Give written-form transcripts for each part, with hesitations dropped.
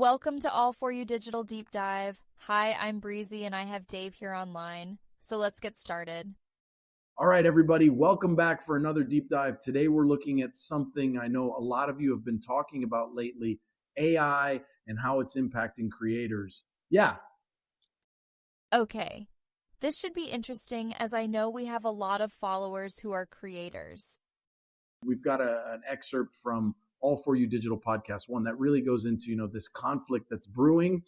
Welcome to All For You Digital Deep Dive. Hi, I'm Breezy and I have Dave here online. So let's get started. All right, everybody, welcome back for another deep dive. Today, we're looking at something I know a lot of you have been talking about lately, AI and how it's impacting creators. Yeah, Okay, this should be interesting as I know we have a lot of followers who are creators. we've got an excerpt from All For You Digital Podcast One that really goes into this conflict that's brewing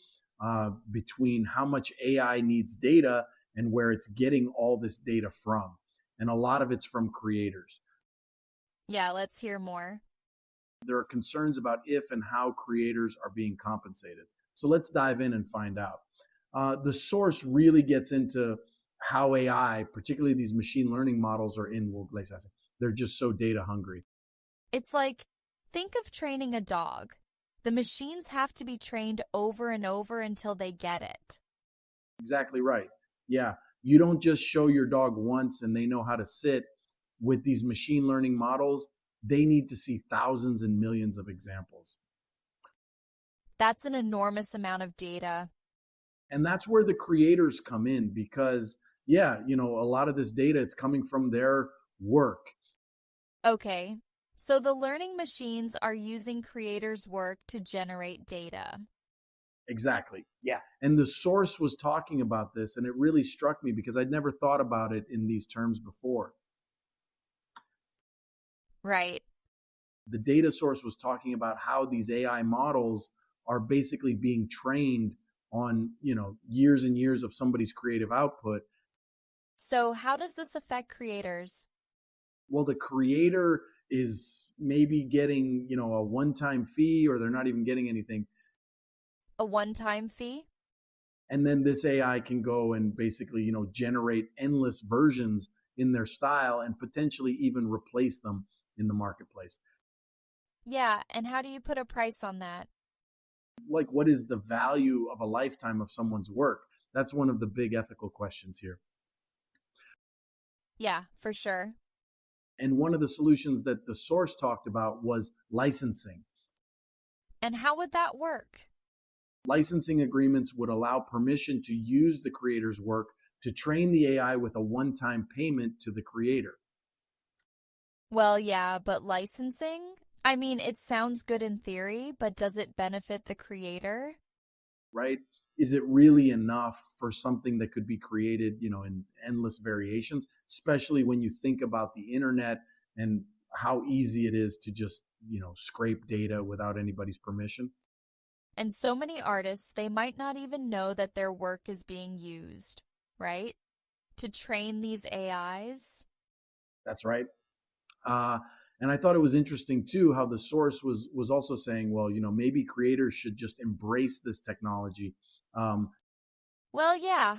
between how much AI needs data and where it's getting all this data from, and a lot of it's from creators. Yeah, let's hear more. There are concerns about if and how creators are being compensated. So let's dive in and find out. The source really gets into how AI, particularly these machine learning models, are in workplaces. They're just so data hungry. It's like, think of training a dog. The machines have to be trained over and over until they get it. Exactly right. Yeah. You don't just show your dog once and they know how to sit. With these machine learning models, they need to see thousands and millions of examples. That's an enormous amount of data. And that's where the creators come in because, yeah, a lot of this data, it's coming from their work. Okay, so the learning machines are using creators' work to generate data. Exactly. Yeah. And the source was talking about this, and it really struck me because I'd never thought about it in these terms before. Right. The data source was talking about how these AI models are basically being trained on, years and years of somebody's creative output. So, how does this affect creators? Well, the creator is maybe getting, a one-time fee, or they're not even getting anything. A one time fee? And then this AI can go and basically, generate endless versions in their style and potentially even replace them in the marketplace. Yeah, and how do you put a price on that? Like, what is the value of a lifetime of someone's work? That's one of the big ethical questions here. Yeah, for sure. And one of the solutions that the source talked about was licensing. And how would that work? Licensing agreements would allow permission to use the creator's work to train the AI with a one-time payment to the creator. Well, yeah, but licensing? I mean, it sounds good in theory, but does it benefit the creator? Right? Is it really enough for something that could be created, in endless variations, especially when you think about the internet and how easy it is to just, scrape data without anybody's permission? And so many artists, they might not even know that their work is being used, right? To train these AIs. That's right. Uh, and I thought it was interesting too how the source was also saying, well, maybe creators should just embrace this technology. Um, Well, yeah,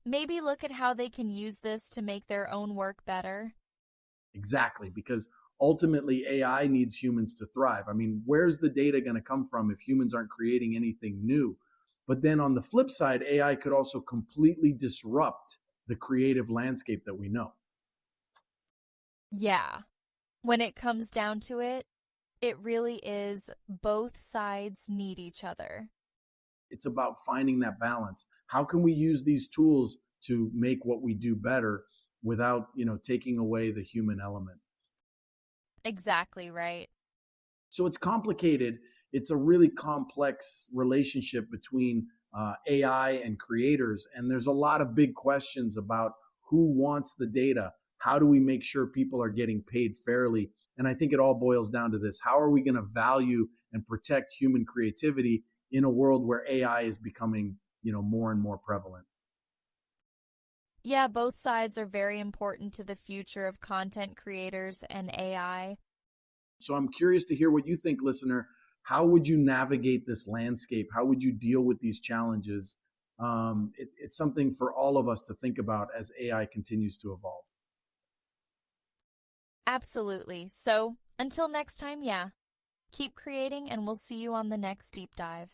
maybe look at how they can use this to make their own work better. exactly, because ultimately AI needs humans to thrive. I mean, where's the data going to come from if humans aren't creating anything new? But then on the flip side, AI could also completely disrupt the creative landscape that we know. Yeah, when it comes down to it, it really is both sides need each other. It's about finding that balance. How can we use these tools to make what we do better without, taking away the human element? Exactly right. So it's complicated. It's a really complex relationship between AI and creators. And there's a lot of big questions about who wants the data. How do we make sure people are getting paid fairly? And I think it all boils down to this. How are we going to value and protect human creativity in a world where AI is becoming, more and more prevalent? Yeah, both sides are very important to the future of content creators and AI. So I'm curious to hear what you think, listener. How would you navigate this landscape? How would you deal with these challenges? It's something for all of us to think about as AI continues to evolve. Absolutely. So, until next time, yeah, keep creating and we'll see you on the next deep dive.